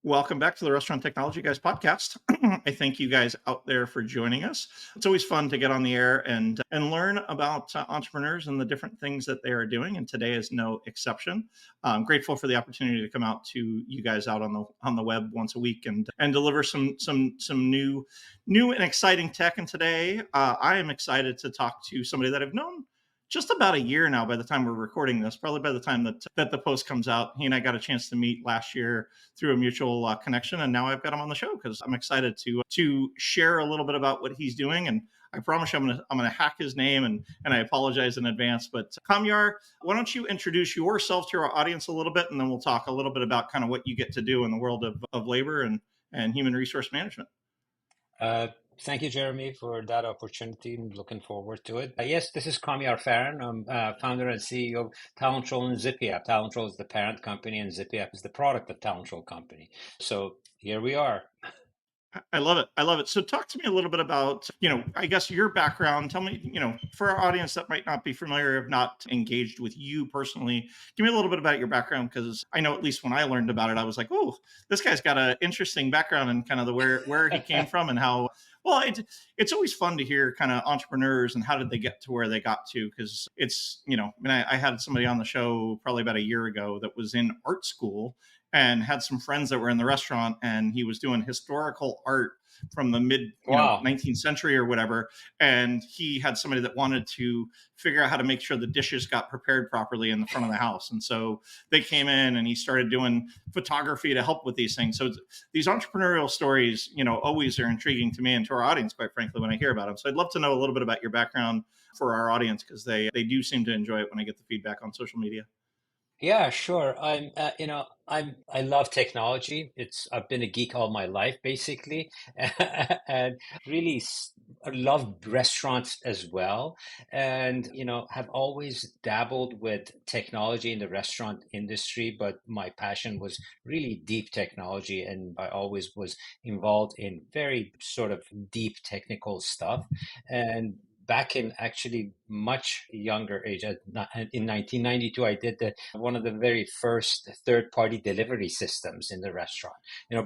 Welcome back to the Restaurant Technology Guys podcast. I thank you guys out there for joining us. It's always fun to get on the air and learn about entrepreneurs and the different things that they are doing. And today is no exception. I'm grateful for the opportunity to come out to you guys out on the web once a week and deliver some new and exciting tech. And today I am excited to talk to somebody that I've known just about a year now by the time we're recording this, probably by the time that the post comes out. He and I got a chance to meet last year through a mutual connection, and now I've got him on the show because I'm excited to share a little bit about what he's doing. And I promise you I'm gonna hack his name, and I apologize in advance. But Kamyar, why don't you introduce yourself to our audience a little bit, and then we'll talk a little bit about kind of what you get to do in the world of labor and human resource management. Uh, Thank you, Jeremy, for that opportunity. I'm looking forward to it. Yes, this is Kamyar Farhan. I'm founder and CEO of Talentrol and ZippyApp. Talentrol is the parent company, and ZippyApp is the product of Talentrol company. So here we are. I love it. I love it. So talk to me a little bit about, I guess your background. Tell me, for our audience that might not be familiar, have not engaged with you personally, give me a little bit about your background because I know at least when I learned about it, I was like, oh, this guy's got an interesting background and kind of the where he came from and how. Well, it's always fun to hear kind of entrepreneurs and how did they get to where they got to because it's, I had somebody on the show probably about a year ago that was in art school and had some friends that were in the restaurant, and he was doing historical art from the mid Wow. 19th century or whatever, and he had somebody that wanted to figure out how to make sure the dishes got prepared properly in the front of the house. And so they came in and he started doing photography to help with these things. So these entrepreneurial stories, always are intriguing to me and to our audience, quite frankly, when I hear about them. So I'd love to know a little bit about your background for our audience because they do seem to enjoy it when I get the feedback on social media. Yeah, sure. I love technology. I've been a geek all my life, basically, and really I love restaurants as well. And have always dabbled with technology in the restaurant industry, but my passion was really deep technology, and I always was involved in very sort of deep technical stuff. And back in actually much younger age, in 1992, I did one of the very first third-party delivery systems in the restaurant.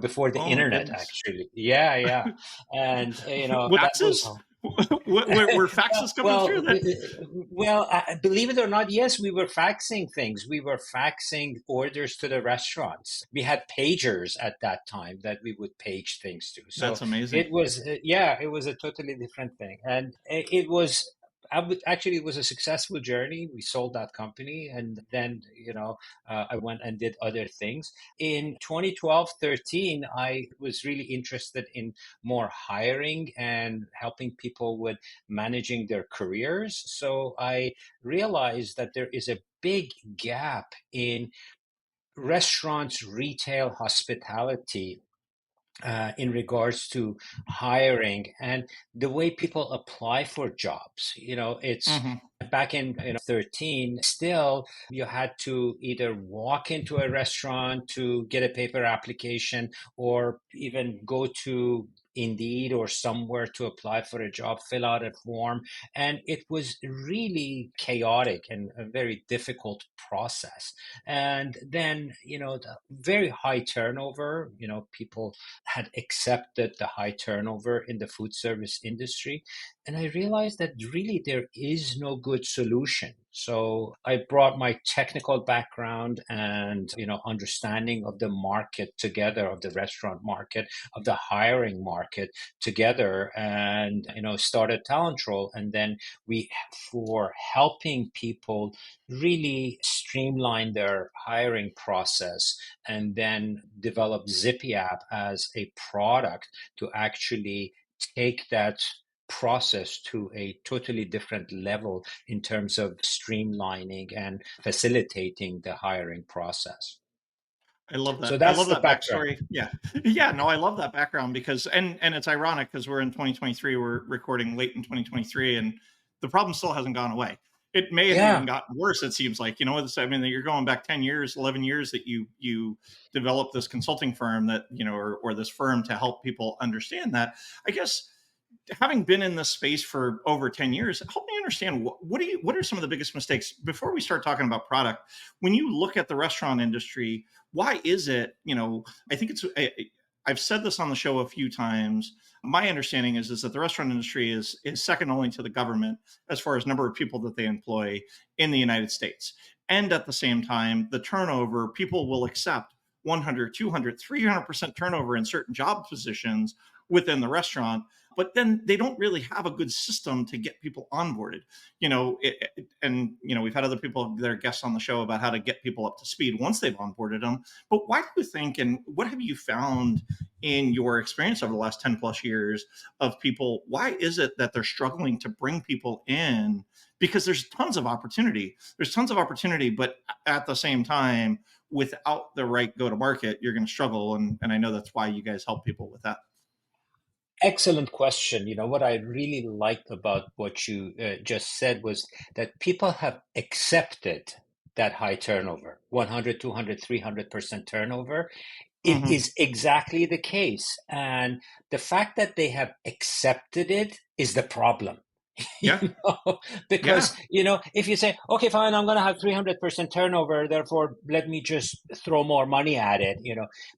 Before the Oh my internet, goodness. actually. Yeah, yeah, and that was. Faxes? Were faxes coming Well, through that? believe it or not, yes, we were faxing things. We were faxing orders to the restaurants. We had pagers at that time that we would page things to. That's So amazing. it was, yeah, it was a totally different thing, and it was. Actually, it was a successful journey. We sold that company, and then I went and did other things. In 2012, 13, I was really interested in more hiring and helping people with managing their careers. So I realized that there is a big gap in restaurants, retail, hospitality. In regards to hiring and the way people apply for jobs. It's Hmm. back in 13, still you had to either walk into a restaurant to get a paper application or even go to Indeed or somewhere to apply for a job, fill out a form. And it was really chaotic and a very difficult process. And then, the very high turnover, people had accepted the high turnover in the food service industry. And I realized that really there is no good solution. So I brought my technical background and, understanding of the market together, of the restaurant market, of the hiring market together, and, started Talentrol. And then for helping people really streamline their hiring process, and then develop ZippyApp as a product to actually take that process to a totally different level in terms of streamlining and facilitating the hiring process. I love So that. I that's love the that background. backstory. Yeah. Yeah, no, I love that background because and it's ironic because we're in 2023, we're recording late in 2023 and the problem still hasn't gone away. It may have even Yeah. gotten worse, it seems like. I mean, you're going back 10 years, 11 years that you developed this consulting firm that, or this firm to help people understand that. I guess having been in this space for over 10 years, help me understand what are some of the biggest mistakes before we start talking about product when you look at the restaurant industry. why is it, I think I've said this on the show a few times. My understanding is that the restaurant industry is second only to the government as far as number of people that they employ in the United States. And at the same time, the turnover, people will accept 100, 200, 300% turnover in certain job positions within the restaurant, but then they don't really have a good system to get people onboarded. And we've had other people that are guests on the show about how to get people up to speed once they've onboarded them. But why do you think, and what have you found in your experience over the last 10 plus years of people, why is it that they're struggling to bring people in? Because there's tons of opportunity, but at the same time, without the right go to market, you're going to struggle. And I know that's why you guys help people with that. Excellent question. What I really liked about what you just said was that people have accepted that high turnover, 100, 200, 300% turnover. It Hmm. is exactly the case. And the fact that they have accepted it is the problem. Yeah. Because Yeah. if you say, okay, fine, I'm going to have 300% turnover, therefore let me just throw more money at it,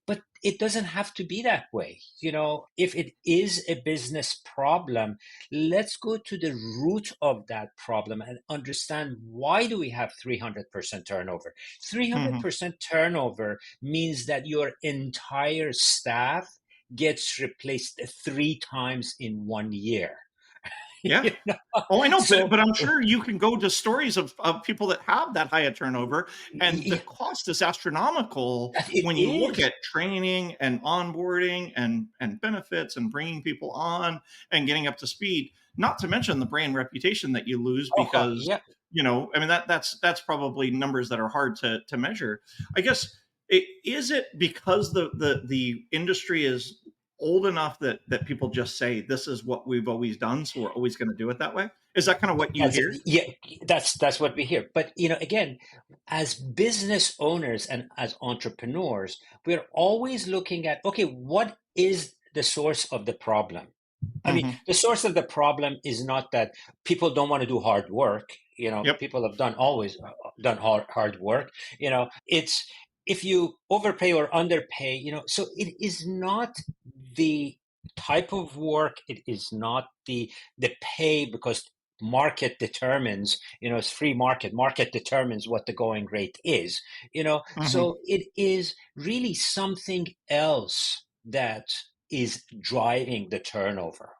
but it doesn't have to be that way. If it is a business problem, let's go to the root of that problem and understand, why do we have 300% turnover? Hmm. 300% turnover means that your entire staff gets replaced 3 times in 1 year. Yeah. you know Oh, I know, but so I'm sure you can go to stories of people that have that high a turnover, and the yeah, cost is astronomical it when you look is. at training and onboarding and benefits and bringing people on and getting up to speed. Not to mention the brand reputation that you lose Oh, because yeah. I mean that's probably numbers that are hard to measure. I guess is it because the industry is old enough that people just say this is what we've always done, so we're always going to do it that way? Is that kind of what you That's hear? yeah, that's what we hear. But again, as business owners and as entrepreneurs, we're always looking at, okay, what is the source of the problem? I mean, Hmm. the source of the problem is not that people don't want to do hard work. Yep. People have always done hard work. It's if you overpay or underpay. So it is not the type of work. It is not the pay, because market determines. It's free market. Market determines what the going rate is. Hmm. So it is really something else that is driving the turnover.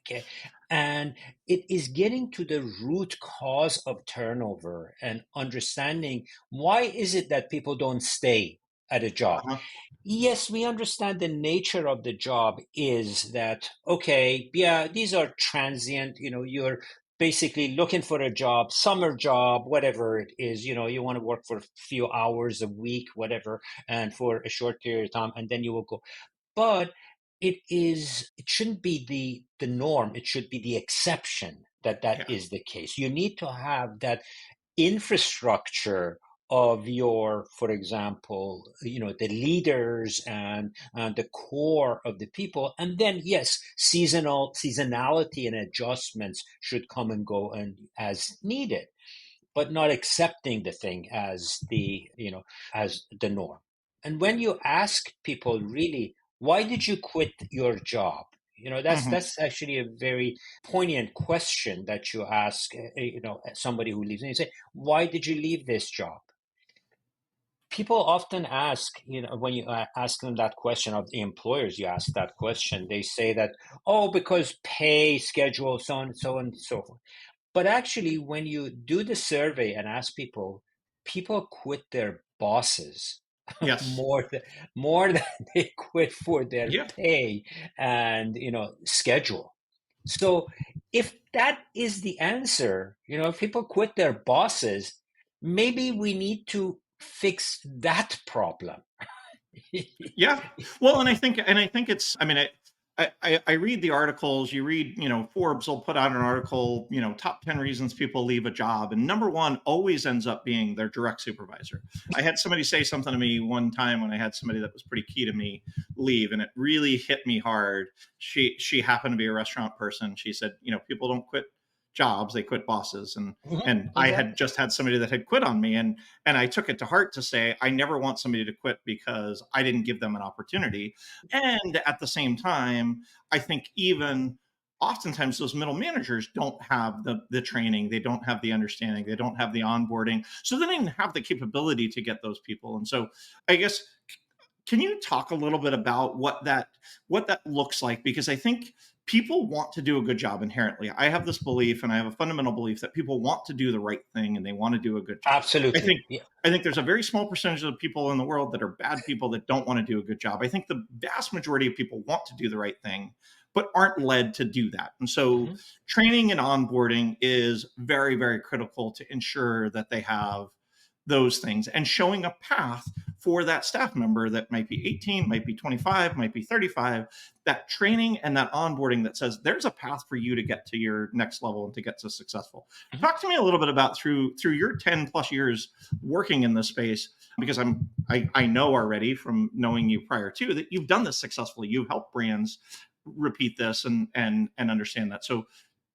Okay. And it is getting to the root cause of turnover and understanding, why is it that people don't stay at a job? Uh-huh. Yes, we understand the nature of the job is that, okay, yeah, these are transient, you're basically looking for a job, summer job, whatever it is, you want to work for a few hours a week, whatever, and for a short period of time, and then you will go. But it shouldn't be the norm. It should be the exception that Yeah. is the case. You need to have that infrastructure of your, for example, the leaders and the core of the people. And then, yes, seasonality and adjustments should come and go and as needed, but not accepting the thing as the norm. And when you ask people, really, why did you quit your job? Hmm. That's actually a very poignant question that you ask, somebody who leaves, and you say, why did you leave this job? People often ask, when you ask them that question, of the employers you ask that question, they say that, oh, because pay, schedule, so on, so on, and so forth. But actually, when you do the survey and ask people, people quit their bosses Yes. more than they quit for their Yeah. pay and schedule. So if that is the answer, if people quit their bosses, maybe we need to fix that problem. Yeah. Well, and I think it's. I mean, I read the articles. You read, Forbes will put out an article, top 10 reasons people leave a job, and number one always ends up being their direct supervisor. I had somebody say something to me one time when I had somebody that was pretty key to me leave, and it really hit me hard. She happened to be a restaurant person. She said, people don't quit jobs, they quit bosses. Mhm. And I had Exactly. just had somebody that had quit on me, and I took it to heart to say I never want somebody to quit because I didn't give them an opportunity. And at the same time, I think even oftentimes those middle managers don't have the training, they don't have the understanding, they don't have the onboarding, so they don't even have the capability to get those people. And so I guess, can you talk a little bit about what that looks like? Because I think people want to do a good job inherently. I have this belief, and I have a fundamental belief that people want to do the right thing and they want to do a good job. I Absolutely. think Yeah. I think there's a very small percentage of people in the world that are bad people that don't want to do a good job. I think the vast majority of people want to do the right thing, but aren't led to do that. And so Mhm. training and onboarding is very, very critical to ensure that they have those things, and showing a path for that staff member that might be 18, might be 25, might be 35, that training and that onboarding that says there's a path for you to get to your next level and to get to successful. Mhm. Talk to me a little bit about through your 10 plus years working in this space, because I know already from knowing you prior to that you've done this successfully. You've helped brands repeat this and understand that. So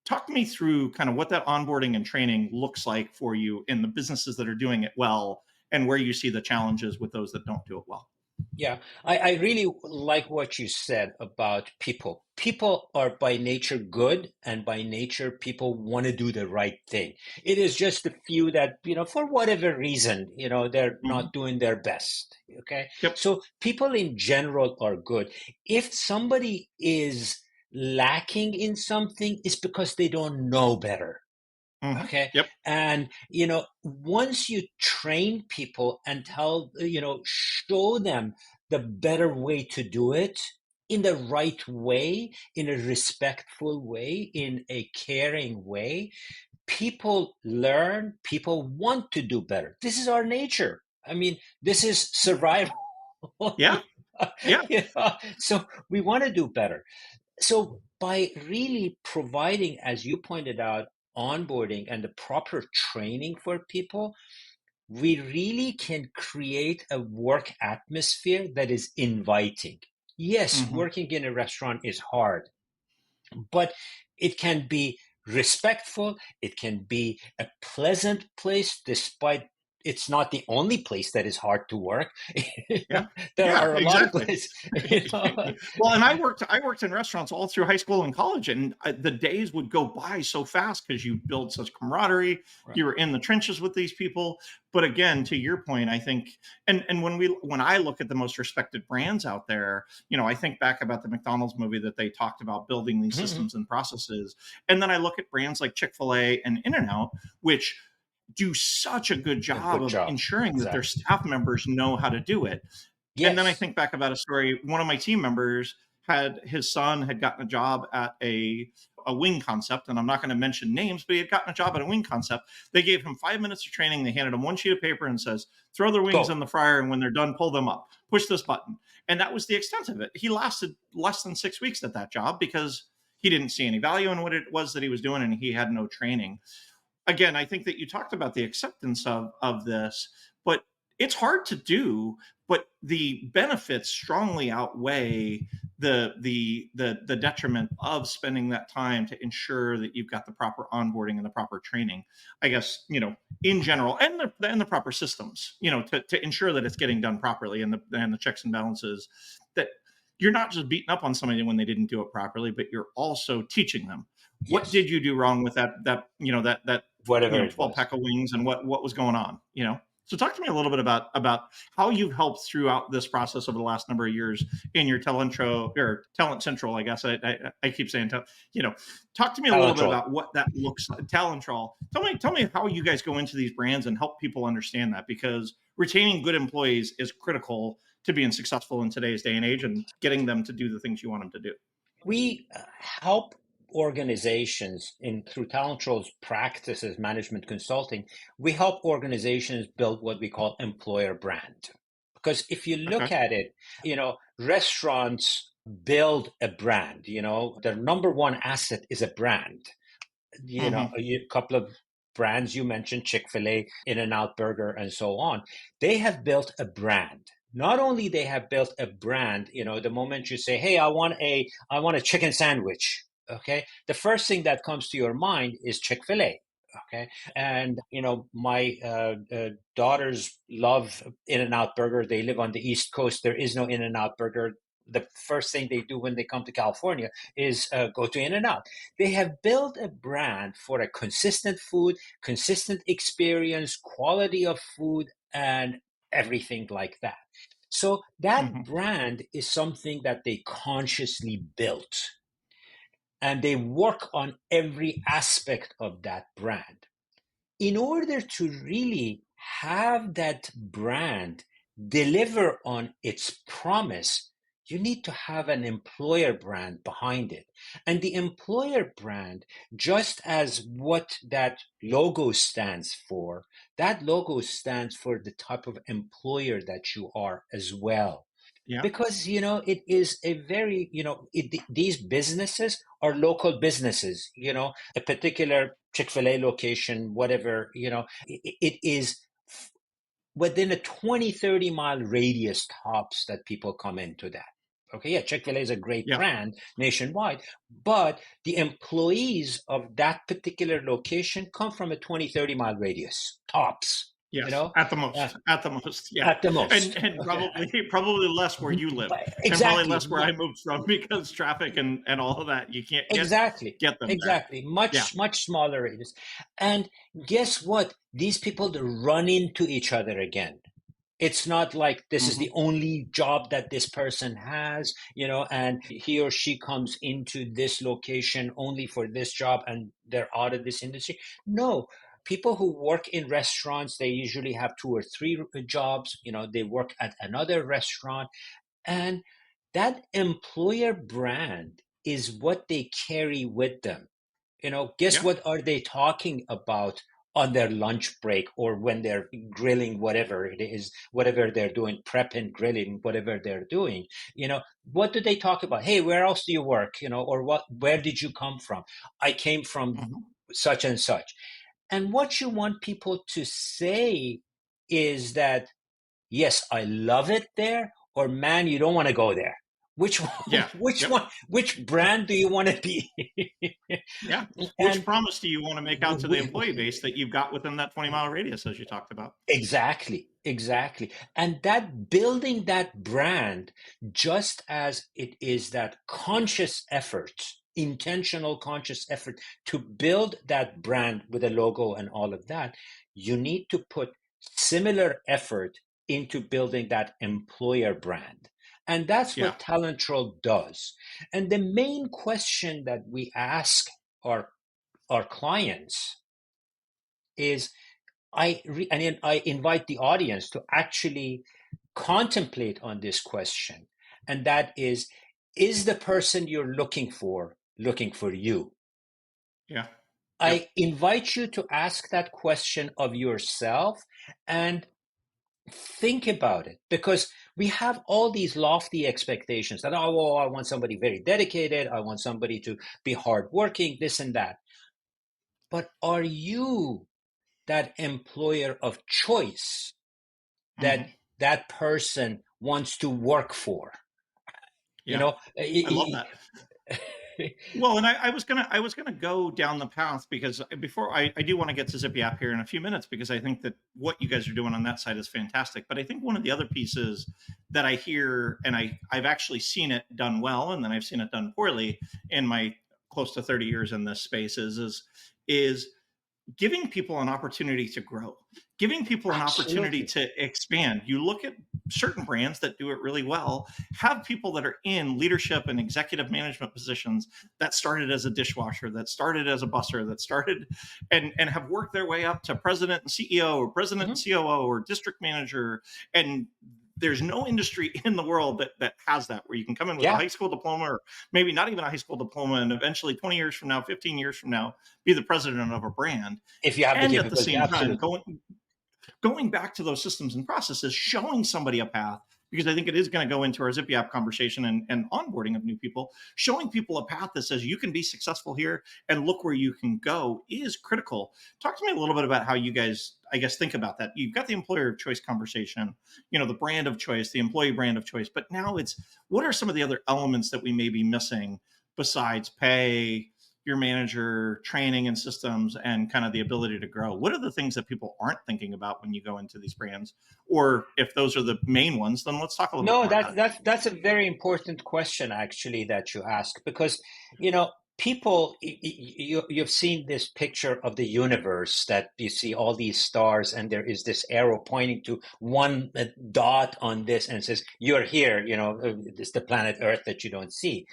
talk me through kind of what that onboarding and training looks like for you in the businesses that are doing it well, and where you see the challenges with those that don't do it well. Yeah, I really like what you said about people. People are by nature good, and by nature, people want to do the right thing. It is just the few that, for whatever reason, they're Mhm. not doing their best. Okay. Yep. So people in general are good. If somebody is lacking in something, it's because they don't know better. Okay. Yep. And, once you train people and show them the better way to do it in the right way, in a respectful way, in a caring way, people learn, people want to do better. This is our nature. I mean, this is survival. Yeah. Yeah. So we want to do better. So by really providing, as you pointed out, onboarding and the proper training for people, we really can create a work atmosphere that is inviting. Yes, hmm working in a restaurant is hard, but it can be respectful, it can be a pleasant place, despite it's not the only place that is hard to work. Yeah. There Yeah, are a lot of exactly. places. Well, and I worked in restaurants all through high school and college, and the days would go by so fast because you build such camaraderie. Right. You were in the trenches with these people. But again, to your point, I think, and when I look at the most respected brands out there, I think back about the McDonald's movie that they talked about building these Mhm. systems and processes, and then I look at brands like Chick-fil-A and In-N-Out, which do such a good A job good of job. ensuring that their Exactly. staff members know how to do it. And then I Yes. think back about a story. One of my team members had his son had gotten a job at a wing concept, and I'm not going to mention names, but he had gotten a job at a wing concept. They gave him 5 minutes of training. They handed him one sheet of paper and says, "Throw their wings Go. in the fryer, and when they're done, pull them up. Push this button." And that was the extent of it. He lasted less than 6 weeks at that job because he didn't see any value in what it was that he was doing, and he had no training. Again, I think that you talked about the acceptance of this, but it's hard to do. But the benefits strongly outweigh the detriment of spending that time to ensure that you've got the proper onboarding and the proper training. I guess, in general, and the proper systems, to ensure that it's getting done properly, and the checks and balances, that you're not just beating up on somebody when they didn't do it properly, but you're also teaching them what Yes. did you do wrong with that Whatever it 12 was. pack of wings, and what was going on. So talk to me a little bit about how you've helped throughout this process over the last number of years in your talent central. I guess I keep saying talk to me a little Talent bit roll. about what that looks like. Talent troll. Tell me how you guys go into these brands and help people understand that, because retaining good employees is critical to being successful in today's day and age, and getting them to do the things you want them to do. We help organizations in through Talent Roll's practices, management consulting. We help organizations build what we call employer brand. Because if you look Okay. at it, restaurants build a brand. Their number one asset is a brand. hmm A couple of brands you mentioned, Chick-fil-A, In-N-Out Burger, and so on. They have built a brand. Not only they have built a brand, the moment you say, "Hey, I want a chicken sandwich," Okay, the first thing that comes to your mind is Chick-fil-A. Okay, and my daughters love In-N-Out Burger. They live on the East Coast. There is no In-N-Out Burger. The first thing they do when they come to California is go to In-N-Out. They have built a brand for a consistent food, consistent experience, quality of food, and everything like that. So that Hmm. brand is something that they consciously built, and they work on every aspect of that brand. In order to really have that brand deliver on its promise, you need to have an employer brand behind it. And the employer brand, just as what that logo stands for, that logo stands for the type of employer that you are as well. Yeah. Because it is a very these businesses are local businesses. A particular Chick-fil-A location, whatever, it is within a 20-30 mile radius tops that people come into that. Okay, yeah, Chick-fil-A is a great Yeah. brand nationwide, but the employees of that particular location come from a 20-30 mile radius tops, you Yes, know at the uh, most, at the most, yeah, at the most. and Okay. probably less where you live, and probably Exactly. less where I moved from because traffic and all of that. You can't Exactly. get them there. Exactly. Yeah. Much, much smaller radius. And guess what? These people run into each other again. It's not like this is Hmm. the only job that this person has, and he or she comes into this location only for this job and they're out of this industry. No. People who work in restaurants, they usually have two or three jobs. They work at another restaurant, and that employer brand is what they carry with them. Guess Yeah. what are they talking about on their lunch break or when they're grilling, whatever it is, whatever they're doing, prep and grilling, whatever they're doing. What do they talk about? Hey, where else do you work? Or where did you come from? I came from Hmm. such and such. And what you want people to say is that, yes, I love it there, or man, you don't want to go there. Which one, Yeah. which Yep. one, which brand do you want to be? Yeah. Which And promise do you want to make out to the w- employee base that you've got within that 20-mile radius, as you talked about? exactly, exactly. And that building that brand, just as it is that conscious effort, intentional conscious effort to build that brand with a logo and all of that, you need to put similar effort into building that employer brand. And that's Yeah. what Talentrol does. And the main question that we ask our our clients is, and I invite the audience to actually contemplate on this question, and that is the person you're looking for you? Yeah. Yep. I invite you to ask that question of yourself and think about it, because we have all these lofty expectations that, oh, well, I want somebody very dedicated, I want somebody to be hardworking, this and that. But are you that employer of choice that Hmm. that person wants to work for? You Yeah. know, I love that. Well, and I was gonna go down the path because before I do want to get to ZippyApp here in a few minutes because I think that what you guys are doing on that side is fantastic. But I think one of the other pieces that I hear, and I've actually seen it done well, and then I've seen it done poorly in my close to 30 years in this space is giving people an opportunity to grow, giving people an opportunity absolutely. to expand. You look at certain brands that do it really well, have people that are in leadership and executive management positions that started as a dishwasher, that started as a busser, that started and have worked their way up to president and CEO or president and Mhm. COO or district manager. And there's no industry in the world that has that, where you can come in with a Yeah, high school diploma or maybe not even a high school diploma and eventually 20 years from now, 15 years from now, be the president of a brand. if you have the And at the capability, same time, absolutely. going back to those systems and processes, showing somebody a path, because I think it is going to go into our Zippy app conversation and onboarding of new people, showing people a path that says you can be successful here and look where you can go is critical. Talk to me a little bit about how you guys, I guess, think about that. You've got the employer of choice conversation, the brand of choice, the employee brand of choice, but now it's what are some of the other elements that we may be missing besides pay, your manager, training and systems, and kind of the ability to grow? What are the things that people aren't thinking about when you go into these brands? Or if those are the main ones, then let's talk a little bit No, more about it. that's a very important question actually that you ask, because people, you've seen this picture of the universe, that you see all these stars and there is this arrow pointing to one dot on this, and it says you're here. It's the planet Earth that you don't see.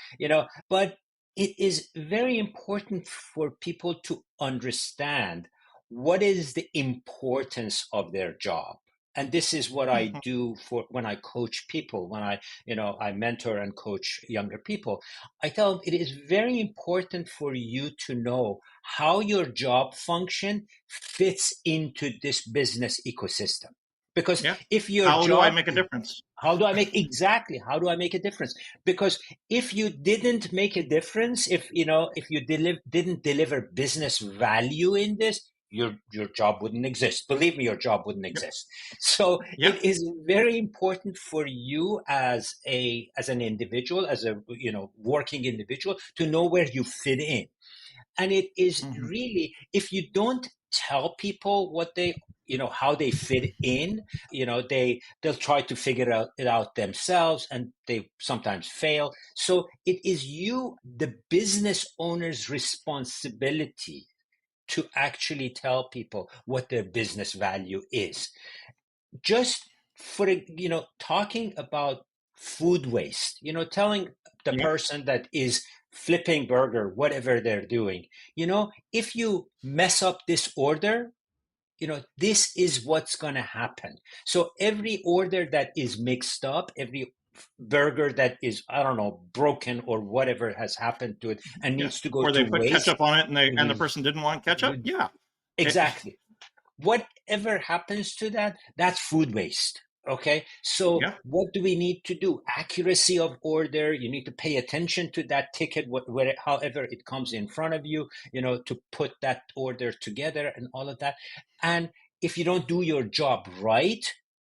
But it is very important for people to understand what is the importance of their job. And this is what I Mhm. do for when I coach people, when I mentor and coach younger people. I tell them it is very important for you to know how your job function fits into this business ecosystem. Because Yeah. if your How do I job, make a difference? how do I make a difference? Because if you didn't make a difference, if you didn't deliver business value in this, your job wouldn't exist. Believe me, your job wouldn't Yep. exist. So Yeah. it is very important for you as an individual, as a working individual, to know where you fit in. And it is Mhm. really, if you don't tell people what how they fit in, they'll try to figure it out themselves, and they sometimes fail. So it is the business owner's responsibility to actually tell people what their business value is. Just for talking about food waste, telling the Yep. person that is flipping burger, whatever they're doing, if you mess up this order, this is what's going to happen. So every order that is mixed up, every burger that is, I don't know, broken or whatever has happened to it and Yeah. needs to go Or to they put waste. ketchup on it, and the Mhm. person didn't want ketchup. Yeah. It, Exactly. Whatever happens to that, that's food waste. Okay. So yeah. what do we need to do? Accuracy of order. You need to pay attention to that ticket, however it comes in front of you, to put that order together and all of that. And if you don't do your job right,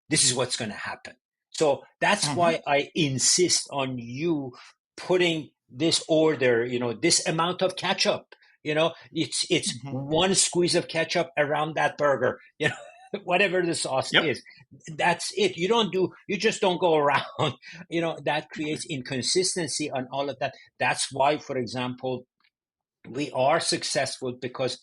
this is what's going to happen. So that's Hmm. why I insist on you putting this order, this amount of ketchup. It's Hmm. one squeeze of ketchup around that burger, whatever the sauce Yep. is. That's it. You just don't go around. That creates inconsistency on all of that. That's why, for example, we are successful, because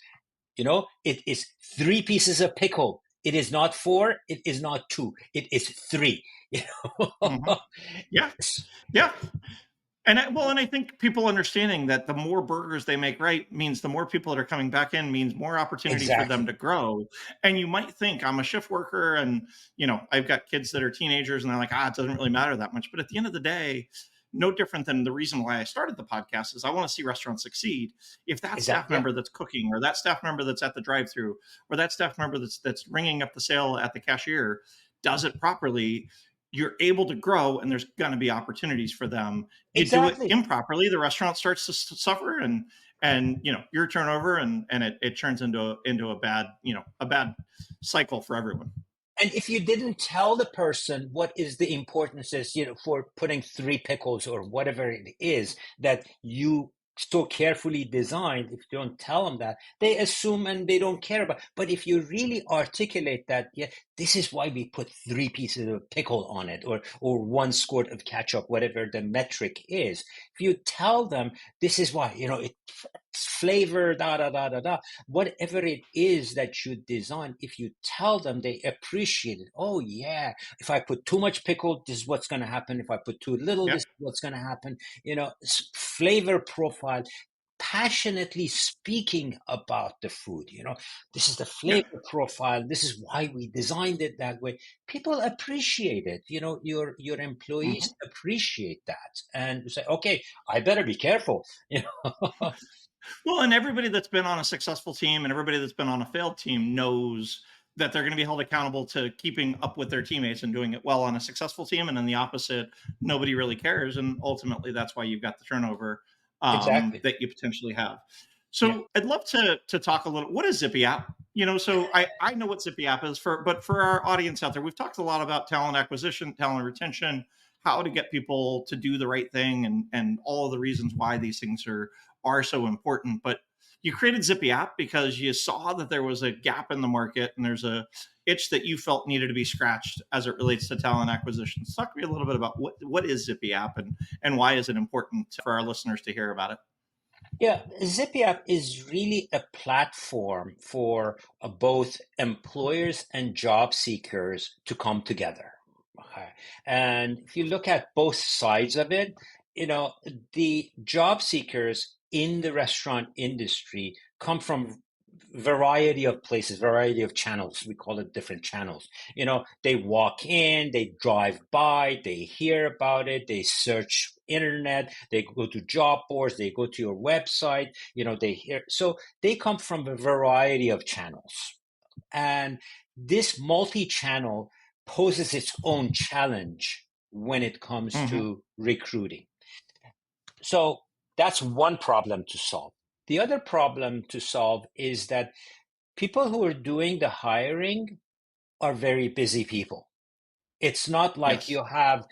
it is three pieces of pickle. It is not four, it is not two, it is three. you Hmm. know Yeah. Yeah. And I think people understanding that the more burgers they make right means the more people that are coming back in, means more opportunities for them Exactly. to grow. And you might think I'm a shift worker, and I've got kids that are teenagers, and they're like, it doesn't really matter that much. But at the end of the day, no different than the reason why I started the podcast is I want to see restaurants succeed. If that staff Exactly. Yeah. member that's cooking, or that staff member that's at the drive-through, or that staff member that's ringing up the sale at the cashier does it properly, you're able to grow, and there's going to be opportunities for them. You do it Exactly. improperly, the restaurant starts to suffer, and your turnover, and it turns into a bad cycle for everyone. And if you didn't tell the person what is the importance is, for putting three pickles or whatever it is that you so carefully designed, if you don't tell them that, they assume and they don't care about. But if you really articulate that, yeah, this is why we put three pieces of pickle on it, or one squirt of ketchup, whatever the metric is. If you tell them this is why, it's flavor, da da da da da, whatever it is that you design, if you tell them, they appreciate it. Oh yeah, if I put too much pickle, this is what's going to happen. If I put too little, Yeah. this is what's going to happen. Flavor profile, passionately speaking about the food. This is the Yeah. flavor profile, this is why we designed it that way. People appreciate it. Your employees Hmm. appreciate that, and you say, okay, I better be careful. Well, and everybody that's been on a successful team and everybody that's been on a failed team knows that they're going to be held accountable to keeping up with their teammates and doing it well on a successful team. And then the opposite, nobody really cares. And ultimately, that's why you've got the turnover Exactly. that you potentially have. Yeah. So I'd love to talk a little. What is Zippy App? So I know what Zippy App is, but for our audience out there, we've talked a lot about talent acquisition, talent retention, how to get people to do the right thing, and all of the reasons why these things are so important. But you created ZippyApp because you saw that there was a gap in the market, and there's a itch that you felt needed to be scratched as it relates to talent acquisition. So talk to me a little bit about what is ZippyApp, and why is it important for our listeners to hear about it? Yeah, ZippyApp is really a platform for both employers and job seekers to come together. Okay. And if you look at both sides of it, the job seekers in the restaurant industry come from variety of places, variety of channels. We call it different channels. They walk in, they drive by, they hear about it, they search internet, they go to job boards, they go to your website, they hear. So they come from a variety of channels. And this multi-channel poses its own challenge when it comes Mm-hmm. to recruiting. So that's one problem to solve. The other problem to solve is that people who are doing the hiring are very busy people. It's not like Yes. you have,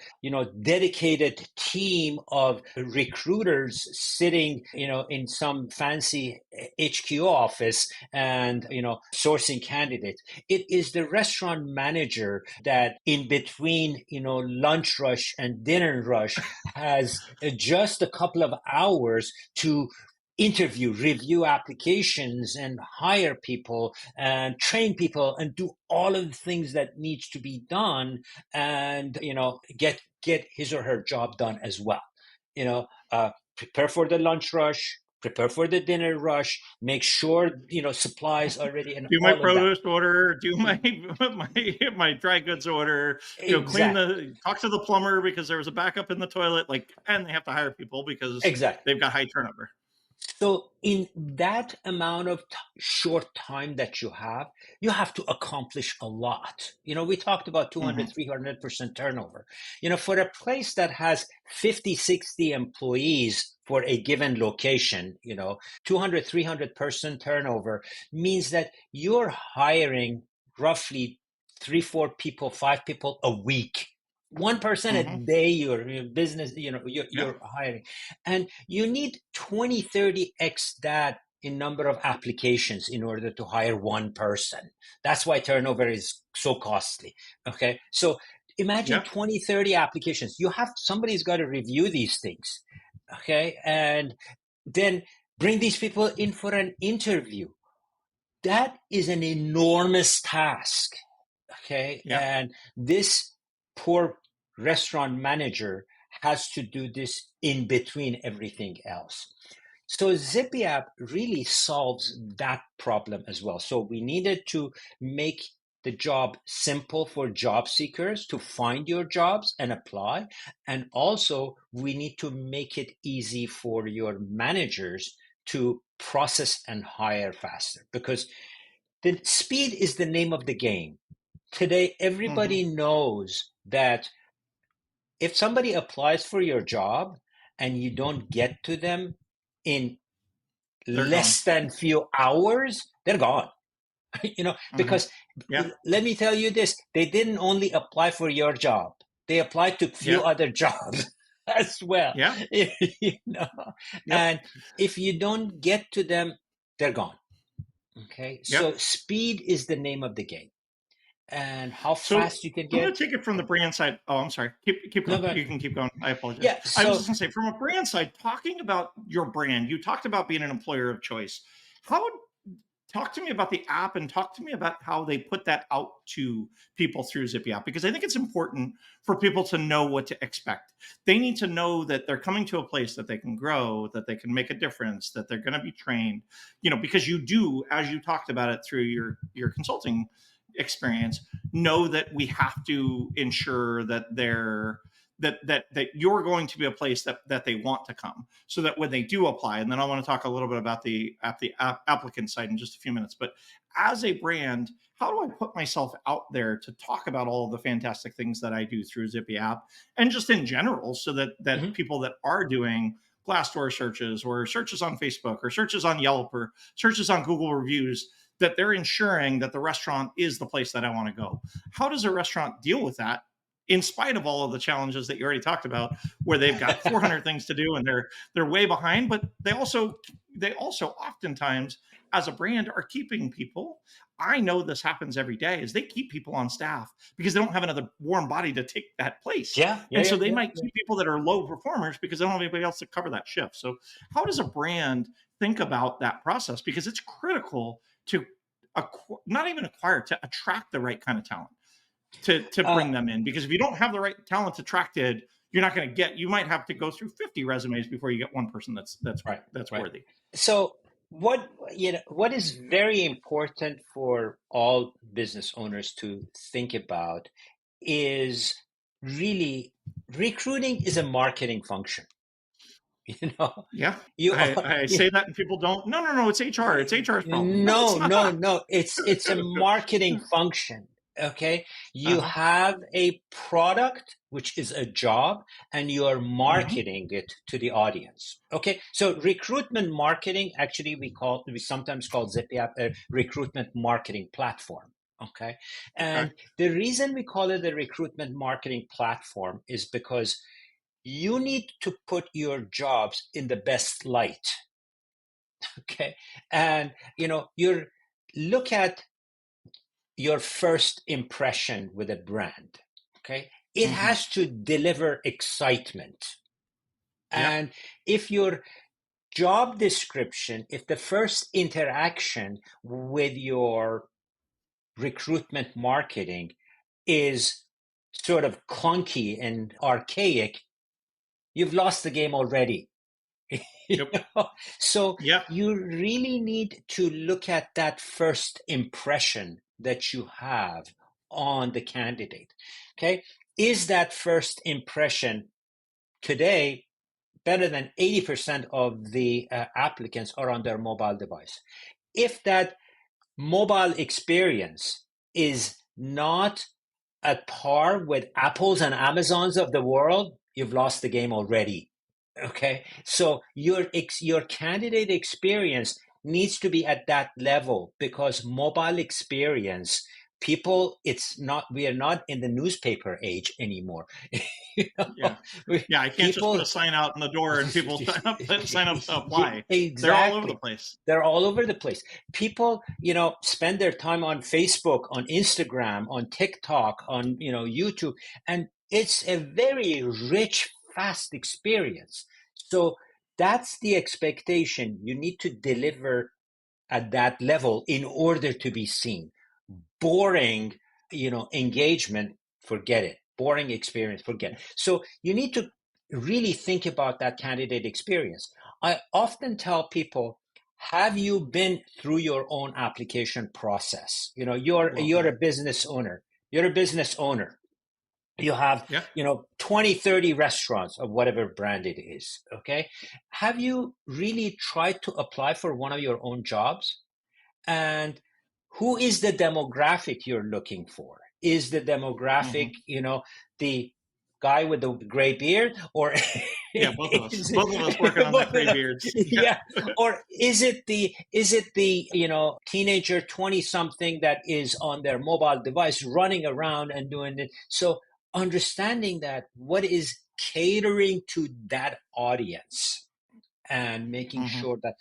dedicated team of recruiters sitting, in some fancy HQ office and, sourcing candidates. It is the restaurant manager that in between, lunch rush and dinner rush has just a couple of hours to interview, review applications and hire people and train people and do all of the things that needs to be done and get his or her job done as well. Prepare for the lunch rush, prepare for the dinner rush, make sure supplies are ready and Do my all of that. produce order, do my my dry goods order, clean Exactly. the talk to the plumber because there was a backup in the toilet, like, and they have to hire people because Exactly. they've got high turnover. So, in that amount of short time that you have to accomplish a lot. We talked about 200, Mhm, 300% turnover. For a place that has 50, 60 employees for a given location, 200, 300% turnover means that you're hiring roughly three, four people, five people a week. One person a mhm. day, your business, Yeah, you're hiring. And you need 20, 30x that in number of applications in order to hire one person. That's why turnover is so costly. Okay. So imagine yeah. 20, 30 applications. Somebody's got to review these things. Okay. And then bring these people in for an interview. That is an enormous task. Okay. Yeah. And this poor restaurant manager has to do this in between everything else. So ZippyApp really solves that problem as well. So we needed to make the job simple for job seekers to find your jobs and apply. And also, we need to make it easy for your managers to process and hire faster because the speed is the name of the game. Today, Mhm. everybody knows that if somebody applies for your job and you don't get to them in They're gone. less than few hours, they're gone. Mhm. Because Yeah, let me tell you this, they didn't only apply for your job, they applied to few yeah, other jobs as well. yeah, you know yep. and if you don't get to them, they're gone. Okay, Yeah. so speed is the name of the game, and how So fast you can I'm going get. to take it from the brand side. Oh, I'm sorry. Keep No, going. go ahead. You can keep going. I apologize. Yeah, I was so just going to say, from a brand side, talking about your brand, you talked about being an employer of choice. How Talk to me about the app, and talk to me about how they put that out to people through ZippyApp, because I think it's important for people to know what to expect. They need to know that they're coming to a place that they can grow, that they can make a difference, that they're going to be trained. Because you do, as you talked about it through your consulting experience, know that we have to ensure that you're going to be a place that they want to come, so that when they do apply. And then I want to talk a little bit about the applicant side in just a few minutes. But as a brand, how do I put myself out there to talk about all of the fantastic things that I do through ZippyApp, and just in general, so that mhm. people that are doing Glassdoor searches, or searches on Facebook, or searches on Yelp, or searches on Google reviews, that they're ensuring that the restaurant is the place that I want to go? How does a restaurant deal with that in spite of all of the challenges that you already talked about, where they've got 400 things to do and they're way behind. But they also oftentimes, as a brand, are keeping people. I know this happens every day, is they keep people on staff because they don't have another warm body to take that place. Yeah, yeah, And so yeah, they yeah, might yeah. keep people that are low performers because they don't have anybody else to cover that shift. So how does a brand think about that process? Because it's critical to not even acquire, to attract the right kind of talent, to Uh, bring them in. Because if you don't have the right talent attracted, you're not going to get. You might have to go through 50 resumes before you get one person right, that's right. worthy. So what is very important for all business owners to think about is really recruiting is a marketing function. You know, Yeah, you are, I say that and people don't. No, no, no. It's HR. It's HR's problem. No, it's no, no, not. no. It's a marketing function. Okay. You Uh-huh. have a product, which is a job, and you are Hmm. marketing it to the audience. Okay. So recruitment marketing, actually, we sometimes call ZippyApp a recruitment marketing platform. Okay. Okay. And the reason we call it a recruitment marketing platform is because you need to put your jobs in the best light. Okay. And you look at your first impression with a brand. Okay. It Hmm. has to deliver excitement. Yeah. And if your job description, if the first interaction with your recruitment marketing is sort of clunky and archaic, you've lost the game already. You Yep. know? So Yeah. you really need to look at that first impression that you have on the candidate. Okay. Is that first impression today better than 80% of the applicants are on their mobile device? If that mobile experience is not at par with Apples and Amazons of the world, you've lost the game already. Okay, so your candidate experience needs to be at that level because mobile experience, people, it's not, we are not in the newspaper age anymore. You Yeah. know, Yeah. I can't just put people a sign out in the door and people sign up to apply. They're all over the exactly, place. they're all over the place. People, spend their time on Facebook, on Instagram, on TikTok, on, YouTube, and it's a very rich, fast experience. So that's the expectation. You need to deliver at that level in order to be seen. Boring, engagement, forget it. Boring experience, forget it. So you need to really think about that candidate experience. I often tell people, have you been through your own application process? Love You're a that. business owner. You're a business owner. You have, Yeah. 20, 30 restaurants of whatever brand it is. Okay. Have you really tried to apply for one of your own jobs? And who is the demographic you're looking for? Is the demographic, Hmm. the guy with the gray beard, or Yeah. Both of us. is Both of us working it on that both of gray them? beards. Yeah. Yeah, or is it the teenager 20 something that is on their mobile device running around and doing it? So understanding that what is catering to that audience and making Hmm. sure that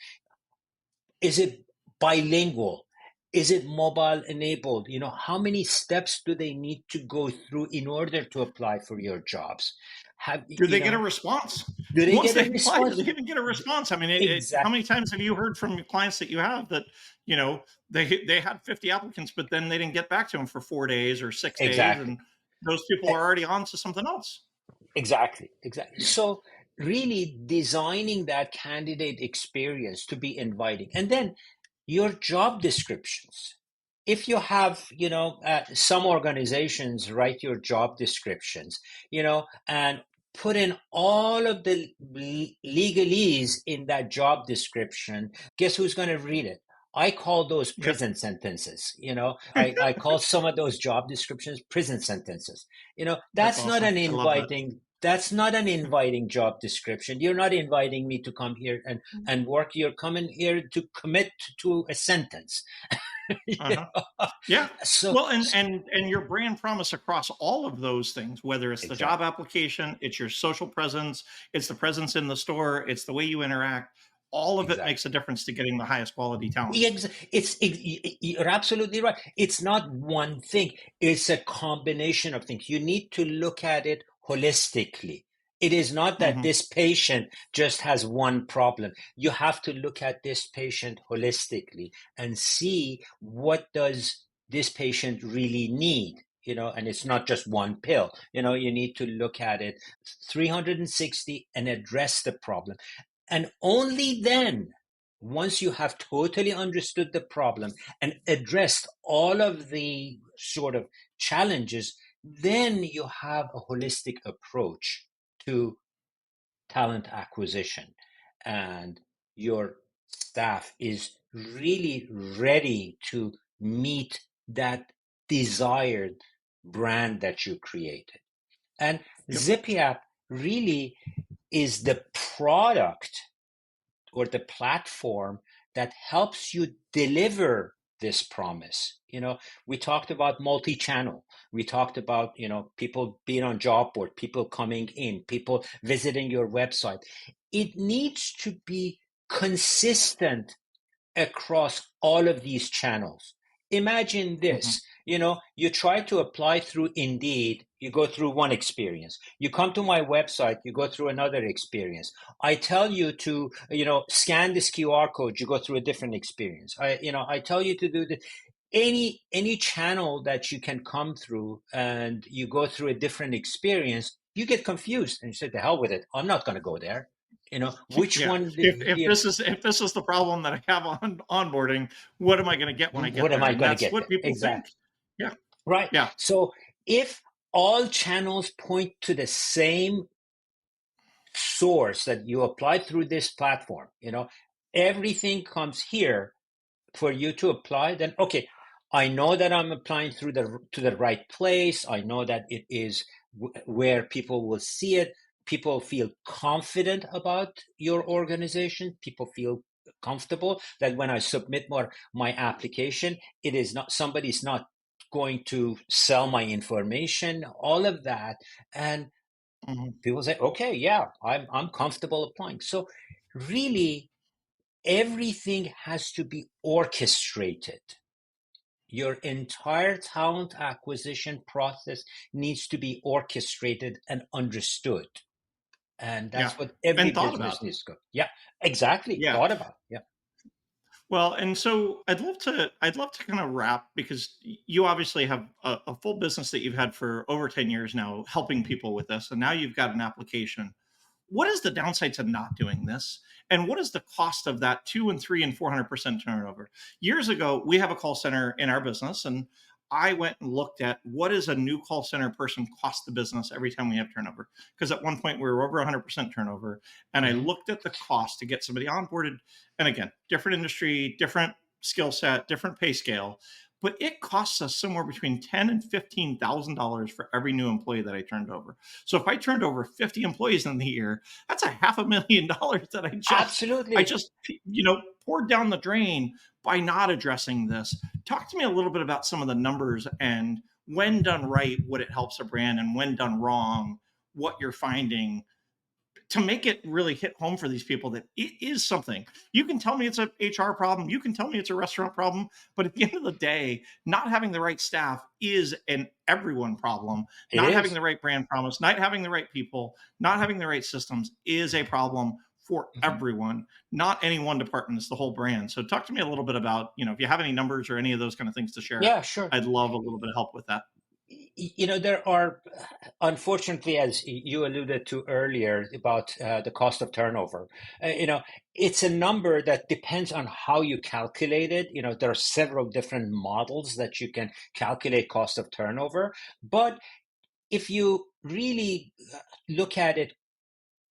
is it bilingual? Is it mobile enabled? How many steps do they need to go through in order to apply for your jobs? Have Do they get a response? do they Once get they a apply, do response? they even get a response? I mean, how Exactly, many times have you heard from clients that you have that, they had 50 applicants, but then they didn't get back to them for 4 days or 6 days, exactly, and those people are already on to something else. exactly. So really designing that candidate experience to be inviting, and then your job descriptions. If you have, some organizations write your job descriptions, and put in all of the legalese in that job description, guess who's going to read it? I call those Yeah. prison sentences. I call some of those job descriptions prison sentences. That's That's not awesome. an I love that. inviting job description. You're not inviting me to come here and work. You're coming here to commit to a sentence. You Uh-huh. know? Yeah. So, Well, and your brand promise across all of those things, whether it's the job exactly. application, it's your social presence, it's the presence in the store, it's the way you interact, all of it makes a Exactly. difference to getting the highest quality talent. You're absolutely right. It's not one thing. It's a combination of things. You need to look at it holistically. It is not that Mhm. this patient just has one problem. You have to look at this patient holistically and see what does this patient really need. And it's not just one pill. You need to look at it 360 and address the problem. And only then, once you have totally understood the problem and addressed all of the sort of challenges, then you have a holistic approach to talent acquisition. And your staff is really ready to meet that desired brand that you created. And Yep. ZippyApp really is the product or the platform that helps you deliver this promise. We talked about multi-channel. We talked about, people being on job board, people coming in, people visiting your website. It needs to be consistent across all of these channels. Imagine Mhm. this, you try to apply through Indeed, you go through one experience. You come to my website, you go through another experience. I tell you to, scan this QR code, you go through a different experience. I tell you to do the any channel that you can come through and you go through a different experience, you get confused and you say, the hell with it. I'm not going to go there. Which Yeah. one, If this is the problem that I have on onboarding, what am I going to get when I get what am there? I And going to that's get what there? people think. Exactly. Yeah. Right. Yeah. So if all channels point to the same source that you apply through this platform, everything comes here for you to apply, then okay, I know that I'm applying through the right place. I know that it is where people will see it. People feel confident about your organization. People feel comfortable that when I submit my application, it is not somebody's not going to sell my information, all of that. And Mhm. people say, okay, yeah, I'm comfortable applying. So really everything has to be orchestrated. Your entire talent acquisition process needs to be orchestrated and understood. And Yeah. that's what every And thought business about. needs to go. Yeah, exactly. Yeah. Thought about. Yeah. Well, and so I'd love to kind of wrap because you obviously have a full business that you've had for over 10 years now helping people with this, and now you've got an application. What is the downside to not doing this? And what is the cost of that 2 and 3 and 400% turnover? Years ago, we have a call center in our business, and I went and looked at what does a new call center person cost the business every time we have turnover? Because at one point we were over 100% turnover, and I Hmm. looked at the cost to get somebody onboarded. And again, different industry, different skill set, different pay scale, but it costs us somewhere between $10,000 and $15,000 for every new employee that I turned over. So if I turned over 50 employees in the year, that's a $500,000 that I Absolutely. just poured down the drain by not addressing this. Talk to me a little bit about some of the numbers and when done right, what it helps a brand, and when done wrong, what you're finding to make it really hit home for these people that it is something. You can tell me it's a HR problem, you can tell me it's a restaurant problem, but at the end of the day, not having the right staff is an everyone problem. It Not having is. the right brand promise, not having the right people, not having the right systems is a problem for Mhm. everyone, not any one department. It's the whole brand. So talk to me a little bit about, if you have any numbers or any of those kind of things to share, Yeah, sure. I'd love a little bit of help with that. There are, unfortunately, as you alluded to earlier about the cost of turnover, it's a number that depends on how you calculate it. There are several different models that you can calculate cost of turnover. But if you really look at it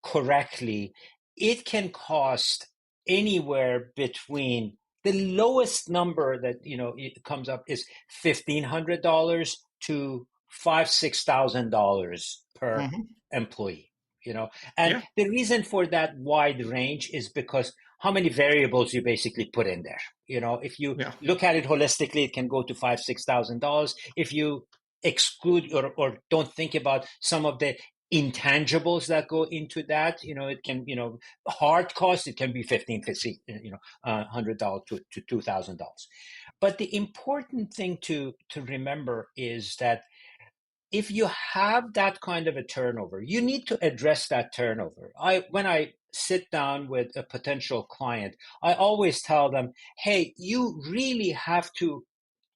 correctly, it can cost anywhere between the lowest number that it comes up is $1,500 to $5,000-$6,000 per Hmm. employee. And Yeah. the reason for that wide range is because how many variables you basically put in there. If you Yeah. look at it holistically, it can go to $5,000, $6,000. If you exclude or don't think about some of the intangibles that go into that, it can, hard cost, it can be 15, 50, $100 to $2,000. But the important thing to remember is that if you have that kind of a turnover, you need to address that turnover. When I sit down with a potential client, I always tell them, hey, you really have to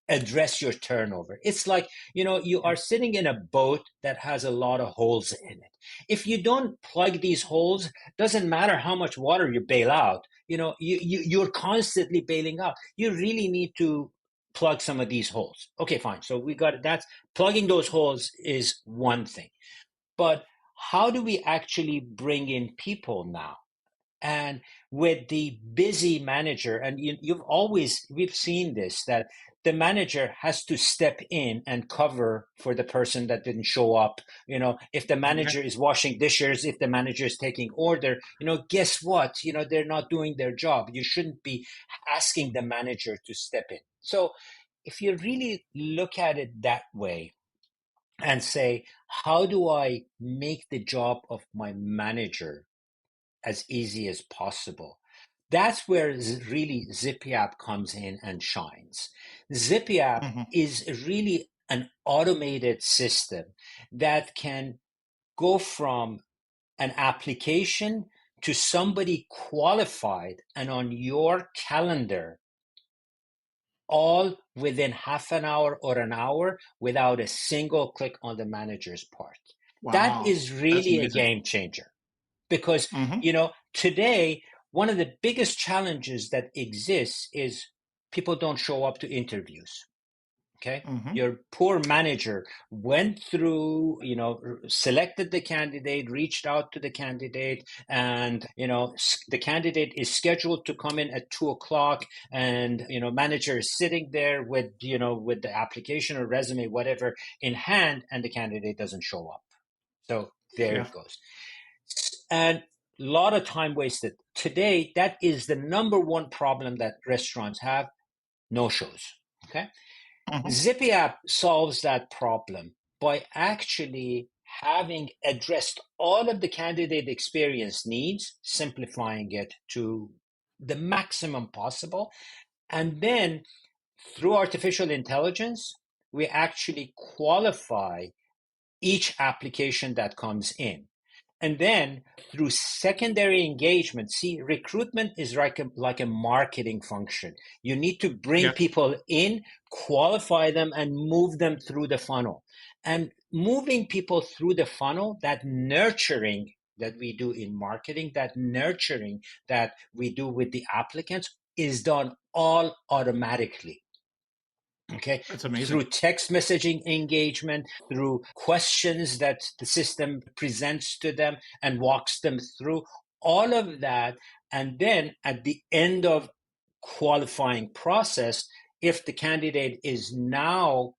address your turnover. It's like, you are sitting in a boat that has a lot of holes in it. If you don't plug these holes, doesn't matter how much water you bail out, you're constantly bailing out. You really need to plug some of these holes. Okay, fine. So we got it. That's plugging those holes is one thing. But how do we actually bring in people now? And with the busy manager, and we've seen this, that the manager has to step in and cover for the person that didn't show up. If the Okay. manager is washing dishes, if the manager is taking order, guess what? They're not doing their job. You shouldn't be asking the manager to step in. So if you really look at it that way and say, how do I make the job of my manager as easy as possible? That's where really ZippyApp comes in and shines. ZippyApp Hmm. is really an automated system that can go from an application to somebody qualified and on your calendar all within half an hour or an hour without a single click on the manager's part. That Wow. is That's really a amazing. game changer because, Hmm. today, one of the biggest challenges that exists is people don't show up to interviews. Okay. Hmm. Your poor manager went through, selected the candidate, reached out to the candidate, and, the candidate is scheduled to come in at 2 o'clock. And, manager is sitting there with the application or resume, whatever in hand, and the candidate doesn't show up. So there Yeah. it goes. And a lot of time wasted. Today, that is the number one problem that restaurants have: no shows. Okay. Hmm. ZippyApp solves that problem by actually having addressed all of the candidate experience needs, simplifying it to the maximum possible. And then through artificial intelligence, we actually qualify each application that comes in. And then through secondary engagement, see, recruitment is like a marketing function. You need to bring Yes. people in, qualify them, and move them through the funnel. And moving people through the funnel, that nurturing that we do in marketing, that nurturing that we do with the applicants, is done all automatically. Okay, That's amazing. through text messaging engagement, through questions that the system presents to them and walks them through all of that. And then at the end of qualifying process, if the candidate is now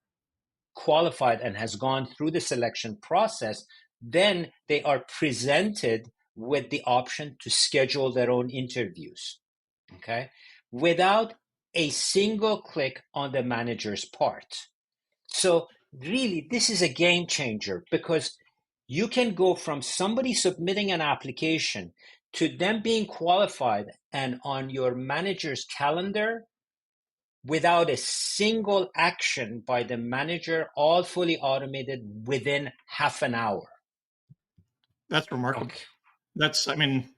qualified and has gone through the selection process, then they are presented with the option to schedule their own interviews. Okay, without a single click on the manager's part. So really, this is a game changer because you can go from somebody submitting an application to them being qualified and on your manager's calendar without a single action by the manager, all fully automated within half an hour. That's remarkable. Okay. I mean,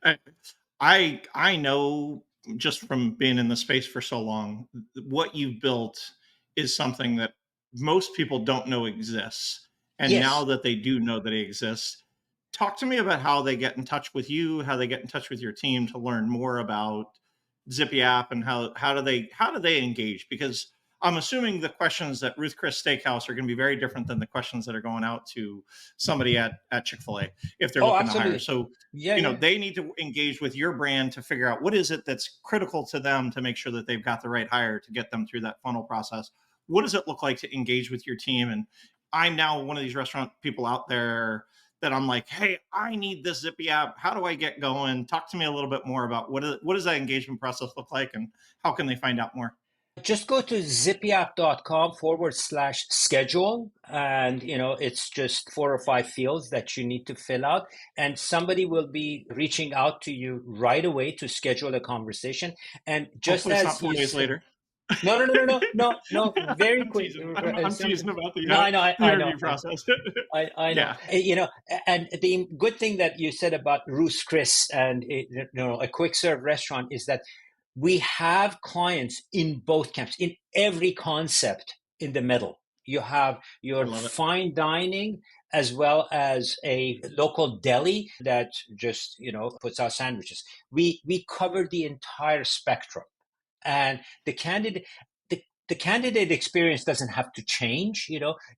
I know just from being in the space for so long, what you've built is something that most people don't know exists. And now Yes. that they do know that it exists, talk to me about how they get in touch with you, how they get in touch with your team to learn more about Zippy app and how do they engage? Because I'm assuming the questions that Ruth Chris Steakhouse are going to be very different than the questions that are going out to somebody at Chick-fil-A if they're Oh, looking to hire. absolutely. So Yeah, yeah. they need to engage with your brand to figure out what is it that's critical to them to make sure that they've got the right hire to get them through that funnel process. What does it look like to engage with your team? And I'm now one of these restaurant people out there that I'm like, hey, I need this Zippy app. How do I get going? Talk to me a little bit more about what does that engagement process look like, and how can they find out more? Just go to zippyapp.com/schedule. And, it's just 4 or 5 fields that you need to fill out. And somebody will be reaching out to you right away to schedule a conversation. And just Hopefully, it's not as four you days said, later. no, no, no, no, no, no, no, very I'm quick. teasing. I'm teasing about No, I know, the I know, interview process. I know. Yeah. And the good thing that you said about Ruth's Chris and a quick serve restaurant is that we have clients in both camps, in every concept in the middle. You have I your love it. fine dining as well as a local deli that just, puts out sandwiches. We cover the entire spectrum. And the candidate the candidate experience doesn't have to change,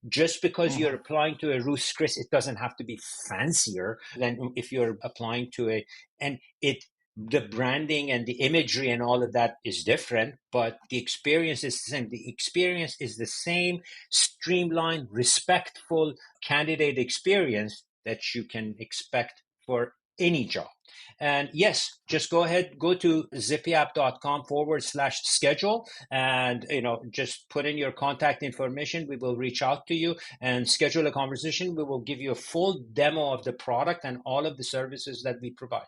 just because you're Mhm. applying to a Ruth's Chris. It doesn't have to be fancier than if you're applying to and it the branding and the imagery and all of that is different, but the experience is the same. The experience is the same: streamlined, respectful candidate experience that you can expect for any job. And yes, just go ahead, go to zippyapp.com/schedule, and just put in your contact information. We will reach out to you and schedule a conversation. We will give you a full demo of the product and all of the services that we provide.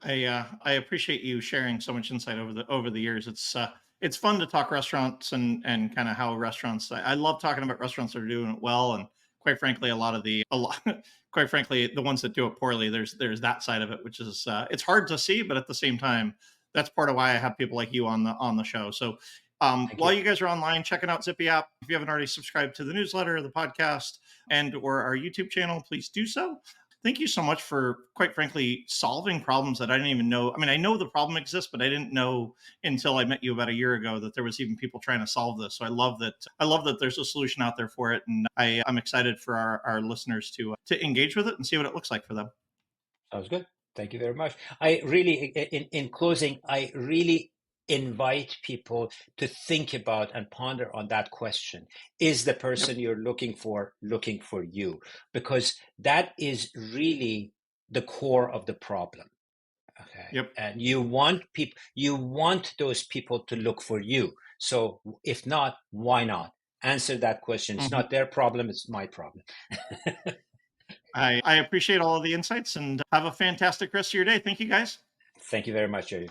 I appreciate you sharing so much insight over the years. It's fun to talk restaurants and kind of how restaurants. I love talking about restaurants that are doing it well, and quite frankly, a lot quite frankly, the ones that do it poorly. There's that side of it, which is it's hard to see, but at the same time, that's part of why I have people like you on the show. So Thank while you. you guys are online checking out Zippy app, if you haven't already subscribed to the newsletter, the podcast, and or our YouTube channel, please do so. Thank you so much for, quite frankly, solving problems that I didn't even know. I mean, I know the problem exists, but I didn't know until I met you about a year ago that there was even people trying to solve this. So I love that. I love that there's a solution out there for it, and I'm excited for our listeners to engage with it and see what it looks like for them. Sounds good. Thank you very much. I really, in closing, I really invite people to think about and ponder on that question. Is the Yep. person you're looking for you? Because that is really the core of the problem. Okay. Yep. And you want those people to look for you. So if not, why not? Answer that question. It's Mhm. not their problem, it's my problem. I appreciate all of the insights and have a fantastic rest of your day. Thank you, guys. Thank you very much, Jerry.